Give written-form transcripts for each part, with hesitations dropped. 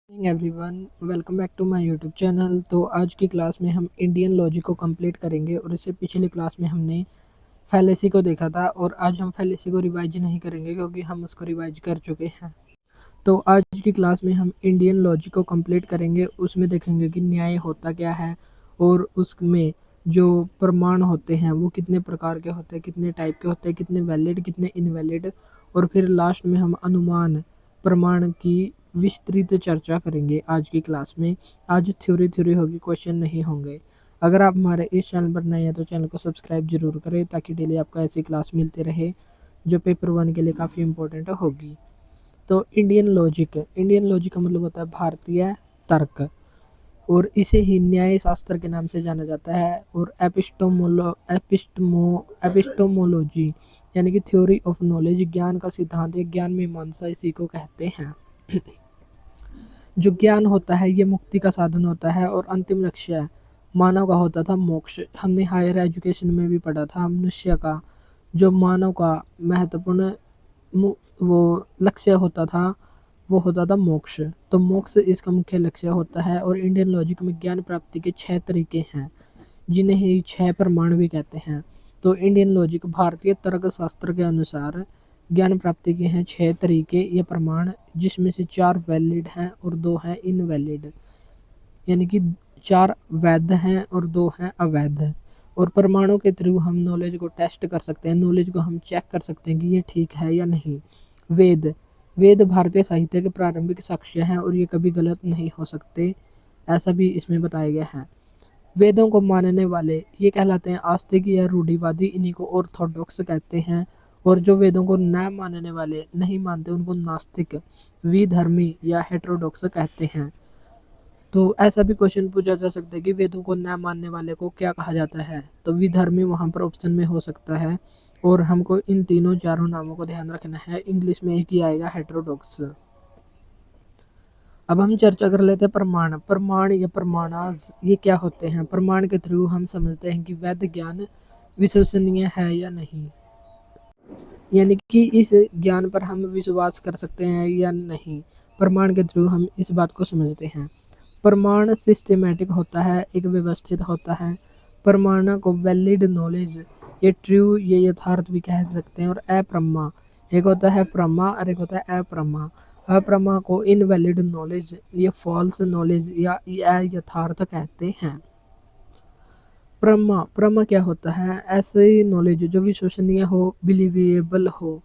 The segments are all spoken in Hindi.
Morning everyone, welcome back to my YouTube channel. तो आज की क्लास में हम इंडियन लॉजिक को कंप्लीट करेंगे और इससे पिछली क्लास में हमने फैलेसी को देखा था और आज हम फैलेसी को रिवाइज नहीं करेंगे क्योंकि हम उसको रिवाइज कर चुके हैं। तो आज की क्लास में हम इंडियन लॉजिक को कंप्लीट करेंगे। उसमें देखेंगे कि न्याय होता क्या है और उसमें जो प्रमाण होते हैं वो कितने प्रकार के होते हैं, कितने टाइप के होते हैं, कितने वैलिड कितने इनवैलिड, और फिर लास्ट में हम अनुमान प्रमाण की विस्तृत चर्चा करेंगे आज की क्लास में। आज थ्योरी होगी, क्वेश्चन नहीं होंगे। अगर आप हमारे इस चैनल पर नए हैं तो चैनल को सब्सक्राइब जरूर करें ताकि डेली आपको ऐसी क्लास मिलती रहे जो पेपर 1 के लिए काफ़ी इंपॉर्टेंट होगी। तो इंडियन लॉजिक का मतलब होता है भारतीय तर्क, और इसे ही न्याय शास्त्र के नाम से जाना जाता है। और एपिस्टोमोलॉजी यानी कि थ्योरी ऑफ नॉलेज, ज्ञान का सिद्धांत या ज्ञान मीमांसा इसी को कहते हैं। जो ज्ञान होता है ये मुक्ति का साधन होता है और अंतिम लक्ष्य मानव का होता था मोक्ष। हमने हायर एजुकेशन में भी पढ़ा था, मनुष्य का जो मानव का महत्वपूर्ण वो लक्ष्य होता था वो होता था मोक्ष। तो मोक्ष इसका मुख्य लक्ष्य होता है। और इंडियन लॉजिक में ज्ञान प्राप्ति के 6 तरीके हैं जिन्हें ही 6 प्रमाण भी कहते हैं। तो इंडियन लॉजिक भारतीय तर्क शास्त्र के अनुसार ज्ञान प्राप्ति के हैं 6 तरीके या प्रमाण, जिसमें से 4 वैलिड हैं और 2 हैं इनवैलिड, यानी कि 4 वैध हैं और 2 हैं अवैध। और प्रमाणों के थ्रू हम नॉलेज को टेस्ट कर सकते हैं, नॉलेज को हम चेक कर सकते हैं कि ये ठीक है या नहीं। वेद वेद भारतीय साहित्य के प्रारंभिक साक्ष्य हैं और ये कभी गलत नहीं हो सकते, ऐसा भी इसमें बताया गया है। वेदों को मानने वाले ये कहलाते हैं आस्तिक या रूढ़िवादी, इन्हीं को ऑर्थोडॉक्स कहते हैं। और जो वेदों को न मानने वाले नहीं मानते उनको नास्तिक, विधर्मी या हेटेरोडॉक्स कहते हैं। तो ऐसा भी क्वेश्चन पूछा जा सकता है कि वेदों को न मानने वाले को क्या कहा जाता है, तो विधर्मी वहाँ पर ऑप्शन में हो सकता है। और हमको इन तीनों चारों नामों को ध्यान रखना है, इंग्लिश में एक ही आएगा, हेटेरोडॉक्स। अब हम चर्चा कर लेते हैं प्रमाण या प्रमाणास ये क्या होते हैं। प्रमाण के थ्रू हम समझते हैं कि वैध ज्ञान विश्वसनीय है या नहीं, यानी कि इस ज्ञान पर हम विश्वास कर सकते हैं या नहीं। प्रमाण के थ्रू हम इस बात को समझते हैं। प्रमाण सिस्टमेटिक होता है, एक व्यवस्थित होता है। प्रमाण को वैलिड नॉलेज, ये ट्रू, ये यथार्थ भी कह सकते हैं। और अप्रमा, एक होता है प्रमा और एक होता है अप्रमा। अप्रमा को इनवैलिड नॉलेज, ये फॉल्स नॉलेज या यथार्थ कहते हैं। प्रमा क्या होता है, ऐसी नॉलेज जो विश्वसनीय हो, बिलीवेबल हो,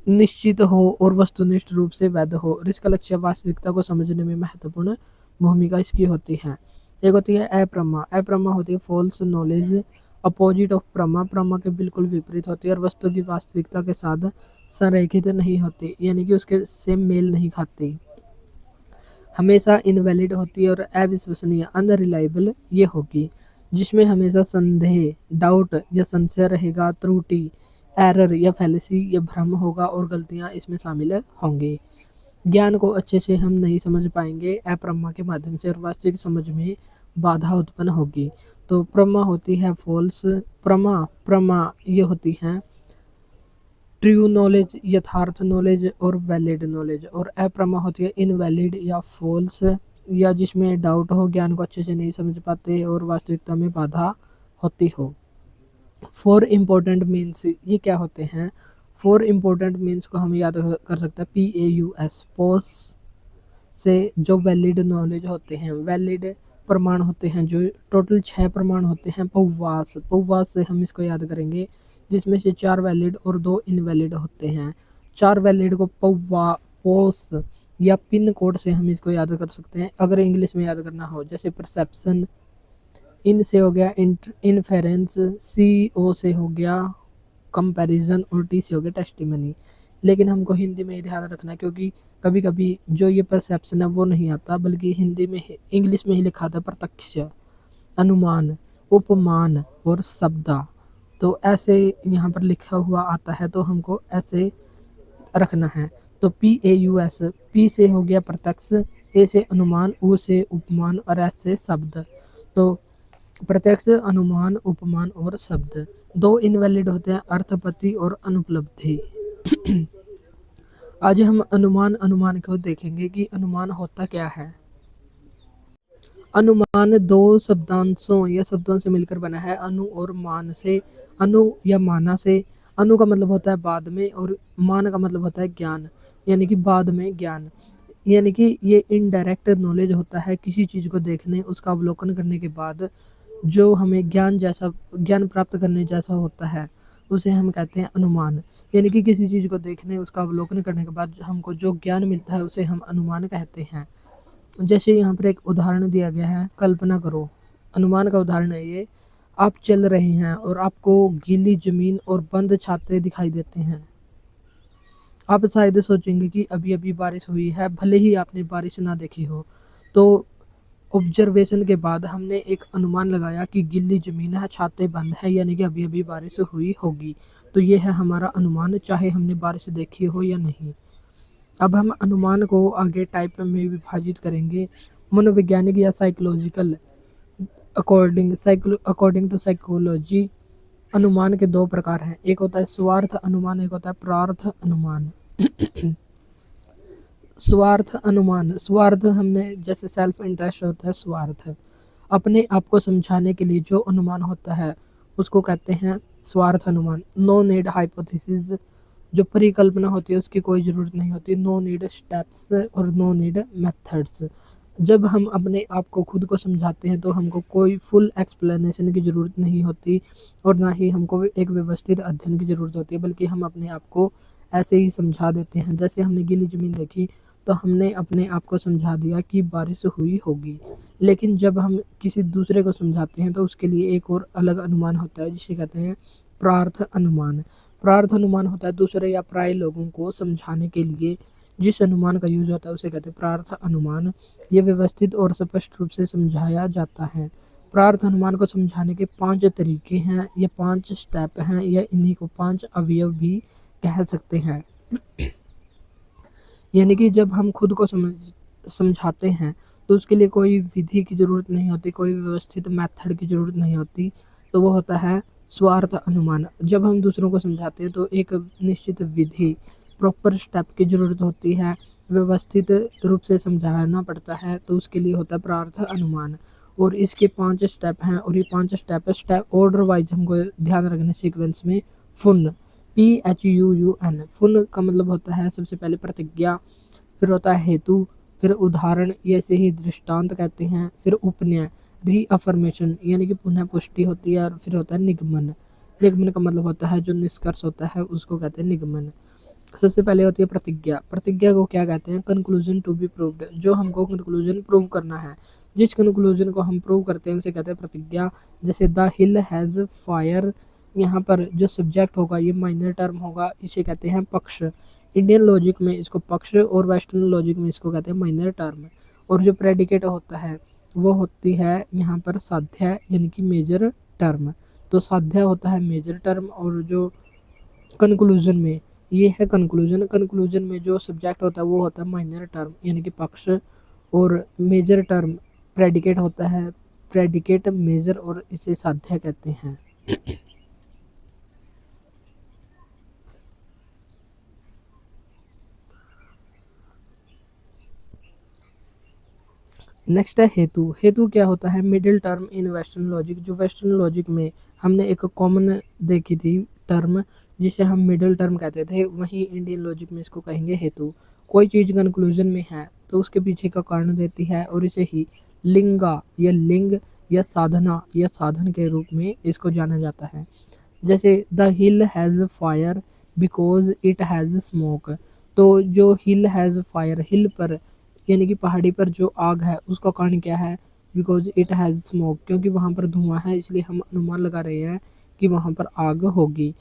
निश्चित हो और वस्तुनिष्ठ रूप से वैध हो। और इसका लक्ष्य वास्तविकता को समझने में महत्वपूर्ण भूमिका इसकी होती है। एक होती है अप्रमा होती है फॉल्स नॉलेज, अपोजिट ऑफ प्रमा के बिल्कुल विपरीत होती है और वस्तु की वास्तविकता के साथ संरेखित नहीं होती, यानी कि उसके से मेल नहीं खाती, हमेशा इनवैलिड होती है। और अविश्वसनीय, अनरिलायबल ये होगी, जिसमें हमेशा संदेह, डाउट या संशय रहेगा, त्रुटि, एरर या फैलेसी या भ्रम होगा और गलतियां इसमें शामिल होंगी। ज्ञान को अच्छे से हम नहीं समझ पाएंगे अप्रमा के माध्यम से और वास्तविक समझ में बाधा उत्पन्न होगी। तो प्रमा होती है फॉल्स, प्रमा ये होती हैं ट्रू नॉलेज, यथार्थ नॉलेज और वैलिड नॉलेज। और अप्रमा होती है इनवैलिड या फॉल्स, या जिसमें डाउट हो, ज्ञान को अच्छे से नहीं समझ पाते और वास्तविकता में बाधा होती हो। 4 इम्पोर्टेंट मीन्स ये क्या होते हैं। 4 इम्पोर्टेंट मीन्स को हम याद कर सकते हैं। PAUS, पोस से जो वैलिड नॉलेज होते हैं, वैलिड प्रमाण होते हैं, जो टोटल 6 प्रमाण होते हैं। पौवास से हम इसको याद करेंगे, जिसमें से 4 वैलिड और 2 इनवैलिड होते हैं। 4 वैलिड को पोस या पिन कोड से हम इसको याद कर सकते हैं अगर इंग्लिश में याद करना हो, जैसे परसेप्शन, इन से हो गया इनफेरेंस, CO से हो गया कंपैरिजन और T से हो गया टेस्टिमनी। लेकिन हमको हिंदी में ही ध्यान रखना है क्योंकि कभी कभी जो ये परसेप्शन है वो नहीं आता, बल्कि हिंदी में इंग्लिश में ही लिखा था प्रत्यक्ष, अनुमान, उपमान और शब्दा। तो ऐसे यहाँ पर लिखा हुआ आता है तो हमको ऐसे रखना है। तो PAUS, P से हो गया प्रत्यक्ष, A से अनुमान, U से उपमान और S से शब्द। तो प्रत्यक्ष, अनुमान, उपमान और शब्द। 2 इनवैलिड होते हैं, अर्थपति और अनुपलब्धि। आज हम अनुमान को देखेंगे कि अनुमान होता क्या है। अनुमान दो शब्दांशों या शब्दों से मिलकर बना है, अनु और मान से। अनु या माना से। अनु का मतलब होता है बाद में और मान का मतलब होता है ज्ञान, यानी कि बाद में ज्ञान। यानी कि ये इनडायरेक्ट नॉलेज होता है, किसी चीज़ को देखने उसका अवलोकन करने के बाद जो हमें ज्ञान प्राप्त करने जैसा होता है उसे हम कहते हैं अनुमान। यानी कि किसी चीज़ को देखने उसका अवलोकन करने के बाद हमको जो ज्ञान मिलता है उसे हम अनुमान कहते हैं। जैसे यहाँ पर एक उदाहरण दिया गया है, कल्पना करो। अनुमान का उदाहरण है ये। आप चल रहे हैं और आपको गीली जमीन और बंद छाते दिखाई देते हैं। आप शायद सोचेंगे कि अभी अभी बारिश हुई है, भले ही आपने बारिश ना देखी हो। तो ऑब्जर्वेशन के बाद हमने एक अनुमान लगाया कि गीली ज़मीन है, छाते बंद है, यानी कि अभी अभी बारिश हुई होगी। तो ये है हमारा अनुमान, चाहे हमने बारिश देखी हो या नहीं। अब हम अनुमान को आगे टाइप में विभाजित करेंगे, मनोवैज्ञानिक या साइकोलॉजिकल। अकॉर्डिंग टू साइकोलॉजी अनुमान के दो प्रकार हैं, एक होता है स्वार्थ अनुमान, एक होता है प्रार्थ अनुमान। स्वार्थ हमने जैसे सेल्फ इंटरेस्ट होता है स्वार्थ। अपने आप को समझाने के लिए जो अनुमान होता है उसको कहते हैं स्वार्थ अनुमान। नो नीड हाइपोथेसिस, जो परिकल्पना होती है उसकी कोई ज़रूरत नहीं होती। नो नीड स्टेप्स और नो नीड मेथड्स। जब हम अपने आप को खुद को समझाते हैं तो हमको कोई फुल एक्सप्लेनेशन की ज़रूरत नहीं होती और ना ही हमको एक व्यवस्थित अध्ययन की ज़रूरत होती है, बल्कि हम अपने आप को ऐसे ही समझा देते हैं। जैसे हमने गीली ज़मीन देखी तो हमने अपने आप को समझा दिया कि बारिश हुई होगी। लेकिन जब हम किसी दूसरे को समझाते हैं तो उसके लिए एक और अलग अनुमान होता है जिसे कहते हैं प्रार्थ अनुमान। प्रार्थ अनुमान होता है दूसरे या पराये लोगों को समझाने के लिए जिस अनुमान का यूज होता है उसे कहते हैं प्रार्थ अनुमान। ये व्यवस्थित और स्पष्ट रूप से समझाया जाता है। प्रार्थ अनुमान को समझाने के 5 तरीके हैं, ये 5 स्टेप हैं, या इन्हीं को 5 अवयव भी कह सकते हैं। यानी कि जब हम खुद को समझाते हैं तो उसके लिए कोई विधि की ज़रूरत नहीं होती, कोई व्यवस्थित मेथड की ज़रूरत नहीं होती, तो वो होता है स्वार्थ अनुमान। जब हम दूसरों को समझाते हैं तो एक निश्चित विधि, प्रॉपर स्टेप की ज़रूरत होती है, व्यवस्थित रूप से समझाना पड़ता है, तो उसके लिए होता है प्रार्थ अनुमान। और इसके 5 स्टेप हैं और ये 5 स्टेप ऑर्डर वाइज हमको ध्यान रखने सीक्वेंस में। फुन, PHUUN, फुन का मतलब होता है सबसे पहले प्रतिज्ञा, फिर होता है हेतु, फिर उदाहरण, ये ऐसे ही दृष्टांत कहते हैं, फिर उपन्याय, रीअफर्मेशन यानी कि पुनः पुष्टि होती है, और फिर होता है निगमन। निगमन का मतलब होता है जो निष्कर्ष होता है उसको कहते हैं निगमन। सबसे पहले होती है प्रतिज्ञा। प्रतिज्ञा को क्या कहते हैं? कंक्लूजन टू बी प्रूव्ड, जो हमको कंक्लूजन प्रूव करना है। जिस कंक्लूजन को हम प्रूव करते हैं उसे कहते हैं प्रतिज्ञा। जैसे द हिल हैज़ फायर, यहाँ पर जो सब्जेक्ट होगा ये माइनर टर्म होगा, इसे कहते हैं पक्ष। इंडियन लॉजिक में इसको पक्ष और वेस्टर्न लॉजिक में इसको कहते हैं माइनर टर्म। और जो प्रेडिकेट होता है वो होती है यहाँ पर साध्य, यानी कि मेजर टर्म। तो साध्य होता है मेजर टर्म, और जो कंक्लूजन में ये है कंक्लूजन। कंक्लूजन में जो सब्जेक्ट होता है वो होता है माइनर टर्म यानी कि पक्ष, और मेजर टर्म प्रेडिकेट होता है, प्रेडिकेट मेजर, और इसे साध्य कहते हैं। नेक्स्ट है हेतु। हेतु क्या होता है? Middle term in western logic. जो वेस्टर्न लॉजिक में हमने एक कॉमन देखी थी टर्म जिसे हम मिडिल टर्म कहते थे, वहीं इंडियन लॉजिक में इसको कहेंगे हेतु। कोई चीज़ कंक्लूजन में है तो उसके पीछे का कारण देती है, और इसे ही लिंगा या लिंग या साधना या साधन के रूप में इसको जाना जाता है। जैसे the hill has fire because it has smoke. तो जो हिल हैज़ फायर, हिल पर यानी कि पहाड़ी पर जो आग है उसका कारण क्या है? बिकॉज इट हैज़ स्मोक, क्योंकि वहाँ पर धुआं है इसलिए हम अनुमान लगा रहे हैं कि वहाँ पर आग होगी।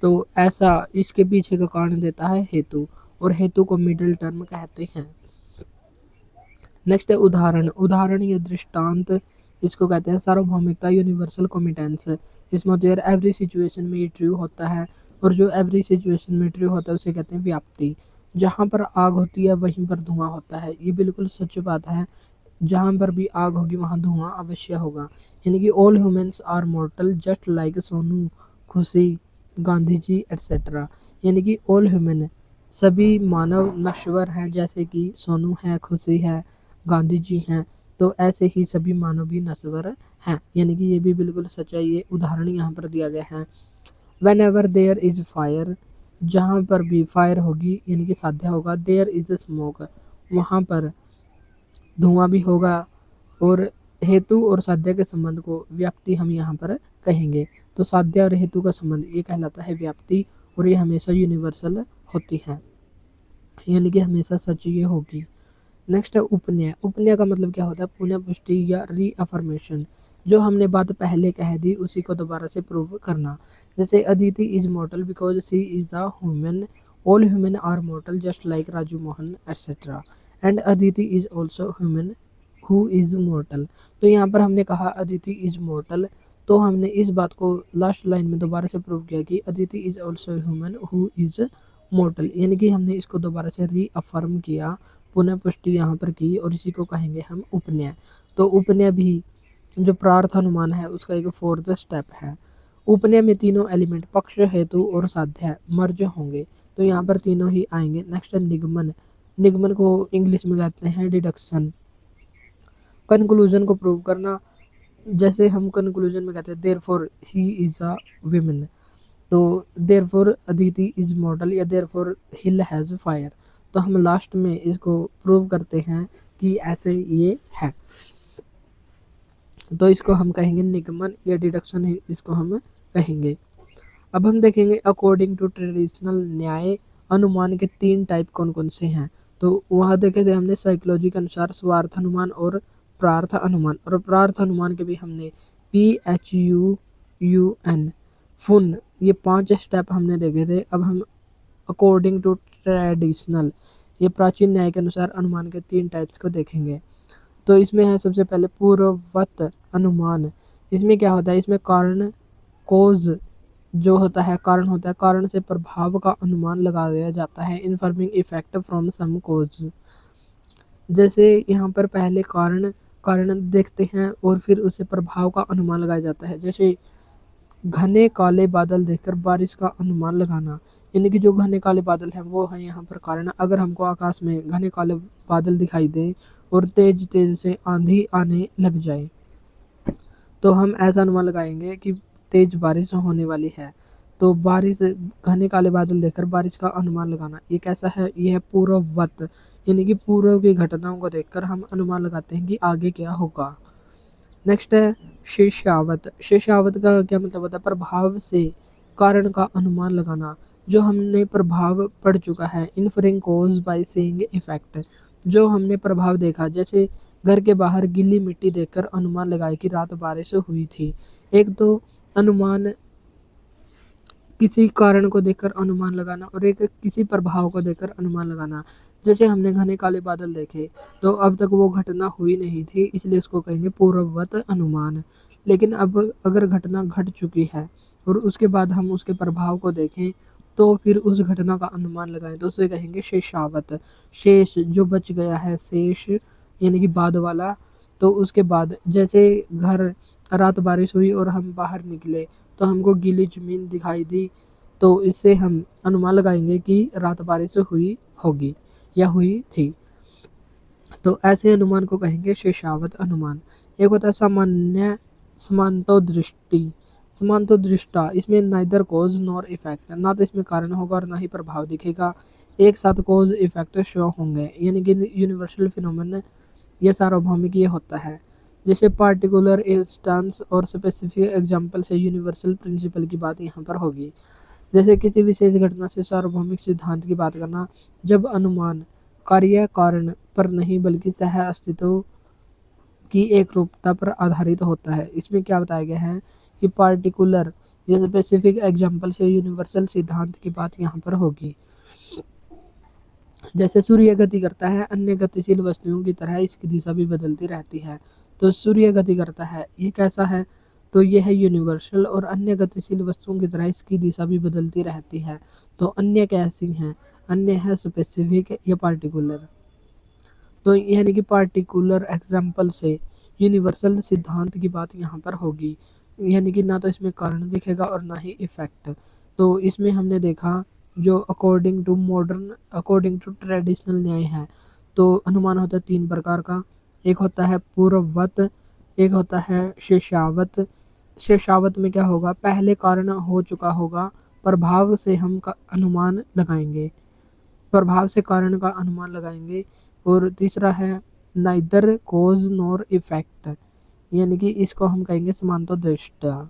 तो ऐसा इसके पीछे का कारण देता है हेतु, और हेतु को मिडिल टर्म कहते हैं। नेक्स्ट है उदाहरण। उदाहरण या दृष्टांत इसको कहते हैं सार्वभौमिकता, यूनिवर्सल कॉम्पिटेंस। इसमें तो यार एवरी सिचुएशन में ये ट्रू होता है, और जो एवरी सिचुएशन में ट्रू होता है उसे कहते हैं व्याप्ति। जहाँ पर आग होती है वहीं पर धुआं होता है, ये बिल्कुल सच बात है। जहाँ पर भी आग होगी वहाँ धुआं अवश्य होगा। यानी कि all humans are mortal just like Sonu, Khushi, Gandhi ji etcetera. यानी कि ऑल ह्यूमन, सभी मानव नश्वर हैं, जैसे कि सोनू है, खुशी है, गांधी जी हैं, तो ऐसे ही सभी मानव भी नश्वर हैं। यानी कि ये भी बिल्कुल सच है, ये उदाहरण यहाँ पर दिया गया है। Whenever there is fire, जहाँ पर भी फायर होगी यानी कि साध्या होगा, देयर इज स्मोक, वहाँ पर धुआं भी होगा। और हेतु और साध्य के संबंध को व्याप्ति हम यहाँ पर कहेंगे। तो साध्य और हेतु का संबंध ये कहलाता है व्याप्ति, और ये हमेशा यूनिवर्सल होती है, यानी कि हमेशा सच ये होगी। नेक्स्ट है उपन्याय। उपन्याय का मतलब क्या होता है? पुनः पुष्टि या रीअफर्मेशन। जो हमने बात पहले कह दी उसी को दोबारा से प्रूव करना। जैसे Aditi is mortal because she is a human, all human are mortal just like Raju Mohan etcetera, and Aditi is also human who is mortal. तो यहाँ पर हमने कहा अदिति इज मॉर्टल, तो हमने इस बात को लास्ट लाइन में दोबारा से प्रूव किया कि Aditi is also human who is मॉर्टल, यानी कि हमने इसको दोबारा से रीअफर्म किया, पुनः पुष्टि यहाँ पर की, और इसी को कहेंगे हम उपन्याय। तो उपन्याय भी जो प्रार्थ अनुमान है उसका एक फोर्थ स्टेप है। उपन्याय में तीनों एलिमेंट पक्ष, हेतु और साध्य मर्ज होंगे, तो यहाँ पर तीनों ही आएंगे। नेक्स्ट है निगमन। निगमन को इंग्लिश में कहते हैं डिडक्शन। कंक्लूजन को प्रूव करना, जैसे हम कंक्लूजन में कहते हैं therefore he is a women, तो देयरफॉर अदिति इज मॉडल या देयरफॉर हिल हैज फायर, तो हम लास्ट में इसको प्रूव करते हैं कि ऐसे ये है, तो इसको हम कहेंगे निगमन या डिडक्शन, इसको हम कहेंगे। अब हम देखेंगे अकॉर्डिंग टू ट्रेडिशनल न्याय अनुमान के 3 टाइप कौन कौन से हैं। तो वहाँ देखे थे हमने साइकोलॉजी के अनुसार स्वार्थ अनुमान और प्रार्थ अनुमान, और प्रार्थ अनुमान के भी हमने PHUUN फुन, ये 5 स्टेप हमने देखे थे। अब हम अकॉर्डिंग टू ट्रेडिशनल, ये प्राचीन न्याय के अनुसार अनुमान के 3 टाइप्स को देखेंगे। तो इसमें है सबसे पहले पूर्ववत अनुमान। इसमें क्या होता है? इसमें कारण कोज जो होता है, कारण होता है, कारण से प्रभाव का अनुमान लगाया जाता है, इन्फॉर्मिंग इफेक्ट फ्रॉम सम कोज। जैसे यहाँ पर पहले कारण कारण देखते हैं और फिर उससे प्रभाव का अनुमान लगाया जाता है। जैसे घने काले बादल देखकर बारिश का अनुमान लगाना, यानी कि जो घने काले बादल हैं वो है यहाँ पर कारण। अगर हमको आकाश में घने काले बादल दिखाई दे और तेज तेज से आंधी आने लग जाए, तो हम ऐसा अनुमान लगाएंगे कि तेज बारिश होने वाली है। तो बारिश, घने काले बादल देखकर बारिश का अनुमान लगाना, ये कैसा है? ये है पूर्ववत, यानी कि पूर्व की घटनाओं को देखकर हम अनुमान लगाते हैं कि आगे क्या होगा। नेक्स्ट है शेषावत। शेषावत का क्या मतलब होता है? प्रभाव से कारण का अनुमान लगाना। जो हमने प्रभाव पढ़ चुका है, इन्फरिंग कॉज बाय सीइंग इफेक्ट, जो हमने प्रभाव देखा, जैसे घर के बाहर गीली मिट्टी देखकर अनुमान लगाए कि रात बारिश हुई थी। एक तो अनुमान किसी कारण को देखकर अनुमान लगाना, और एक किसी प्रभाव को देखकर अनुमान लगाना। जैसे हमने घने काले बादल देखे, तो अब तक वो घटना हुई नहीं थी, इसलिए उसको कहेंगे पूर्ववत अनुमान। लेकिन अब अगर घटना घट चुकी है और उसके बाद हम उसके प्रभाव को देखें, तो फिर उस घटना का अनुमान लगाएं, तो उसे कहेंगे शेषावत। शेष जो बच गया है, शेष यानी कि बाद वाला। तो उसके बाद जैसे घर रात बारिश हुई और हम बाहर निकले तो हमको गीली जमीन दिखाई दी, तो इससे हम अनुमान लगाएंगे कि रात बारिश हुई होगी या हुई थी। तो ऐसे अनुमान को कहेंगे शेषावत अनुमान। एक होता है सामान्य समांतो दृष्टि। समांतो दृष्टा, इसमें नाइदर कॉज नॉर इफेक्ट, ना तो इसमें कारण होगा और ना ही प्रभाव दिखेगा, एक साथ कॉज इफेक्ट शो होंगे, यानी कि यूनिवर्सल फिनोमेना, ये सार्वभौमिक ये होता है। जैसे पार्टिकुलर इंस्टेंस और स्पेसिफिक एग्जाम्पल से यूनिवर्सल प्रिंसिपल की बात यहाँ पर होगी। जैसे किसी विशेष घटना से सार्वभौमिक सिद्धांत की बात करना, जब अनुमान कार्य कारण पर नहीं बल्कि सह अस्तित्व की एक रूपता पर आधारित होता है। इसमें क्या बताया गया है कि पार्टिकुलर या स्पेसिफिक एग्जाम्पल से यूनिवर्सल सिद्धांत की बात यहाँ पर होगी। जैसे सूर्य गति करता है, अन्य गतिशील वस्तुओं की तरह इसकी दिशा भी बदलती रहती है। तो सूर्य गति करता है, ये कैसा है? तो ये है यूनिवर्सल, और अन्य गतिशील वस्तुओं की तरह इसकी दिशा भी बदलती रहती है। तो अन्य कैसी हैं? अन्य है स्पेसिफिक या पार्टिकुलर। तो यानी कि पार्टिकुलर एग्जाम्पल से यूनिवर्सल सिद्धांत की बात यहाँ पर होगी, यानी कि ना तो इसमें कारण दिखेगा और ना ही इफेक्ट। तो इसमें हमने देखा जो अकॉर्डिंग टू ट्रेडिशनल न्याय है, तो अनुमान होता है 3 प्रकार का। एक होता है पूर्ववत, एक होता है शेषावत। शेषावत में क्या होगा, पहले कारण हो चुका होगा, प्रभाव से हम का अनुमान लगाएंगे, प्रभाव से कारण का अनुमान लगाएंगे। और तीसरा है नाइदर कॉज नॉर इफेक्ट, यानी कि इसको हम कहेंगे समांतर दृष्टा।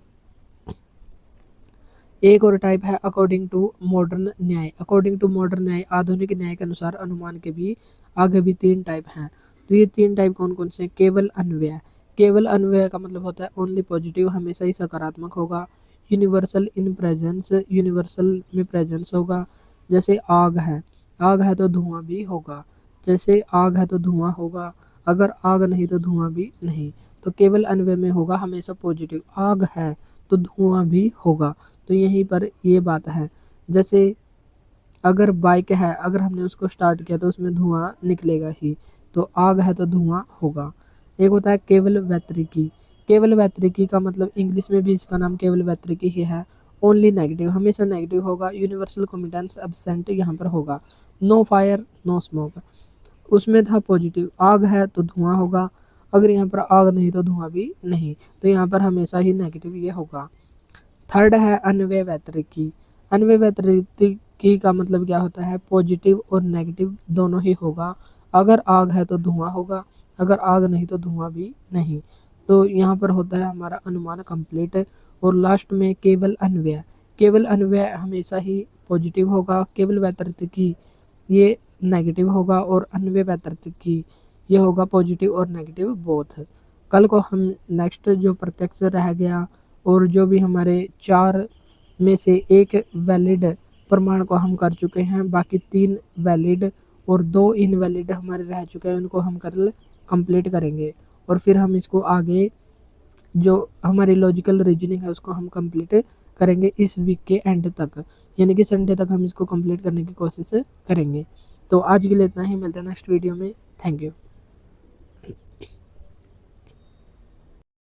एक और टाइप है अकॉर्डिंग टू मॉडर्न न्याय। अकॉर्डिंग टू मॉडर्न न्याय, आधुनिक न्याय के अनुसार अनुमान के भी आगे भी 3 टाइप हैं। तो ये 3 टाइप कौन कौन से हैं? केवल अन्वय। केवल अन्वय का मतलब होता है ओनली पॉजिटिव, हमेशा ही सकारात्मक होगा। यूनिवर्सल इन प्रेजेंस, यूनिवर्सल में प्रेजेंस होगा। जैसे आग है तो धुआं भी होगा। जैसे आग है तो धुआं होगा, अगर आग नहीं तो धुआं भी नहीं। तो केवल अन्वय में होगा हमेशा पॉजिटिव, आग है तो धुआं भी होगा। तो यहीं पर ये बात है। जैसे अगर बाइक है, अगर हमने उसको स्टार्ट किया तो उसमें धुआं निकलेगा ही, तो आग है तो धुआं होगा। एक होता है केवल वैतरिकी। केवल वैतरिकी का मतलब इंग्लिश में भी इसका नाम केवल वैतरिकी ही है। ओनली नेगेटिव, हमेशा नेगेटिव होगा। यूनिवर्सल कॉम्पिटेंस एब्सेंट यहाँ पर होगा। नो फायर नो स्मोक, उसमें था पॉजिटिव, आग है तो धुआं होगा, अगर यहाँ पर आग नहीं तो धुआं भी नहीं, तो यहाँ पर हमेशा ही नेगेटिव ये होगा। थर्ड है अन्वय वैतरिकी। अन्वय वैतरिकी का मतलब क्या होता है, पॉजिटिव और नेगेटिव दोनों ही होगा। अगर आग है तो धुआं होगा, अगर आग नहीं तो धुआं भी नहीं। तो यहाँ पर होता है हमारा अनुमान कंप्लीट। और लास्ट में केवल अन्वय। केवल अन्वय हमेशा ही पॉजिटिव होगा, केवल वैतरिकी ये नेगेटिव होगा, और अन्वय वैतरिकी ये होगा पॉजिटिव और नेगेटिव बोथ। कल को हम नेक्स्ट जो प्रत्यक्ष रह गया, और जो भी हमारे 4 में से एक वैलिड प्रमाण को हम कर चुके हैं, बाकी 3 वैलिड और 2 इनवैलिड हमारे रह चुके हैं, उनको हम कल कंप्लीट करेंगे। और फिर हम इसको आगे जो हमारी लॉजिकल रीजनिंग है उसको हम कंप्लीट करेंगे इस वीक के एंड तक, यानी कि संडे तक हम इसको कंप्लीट करने की कोशिश करेंगे। तो आज के लिए इतना ही, मिलते हैं नेक्स्ट वीडियो में। Thank you.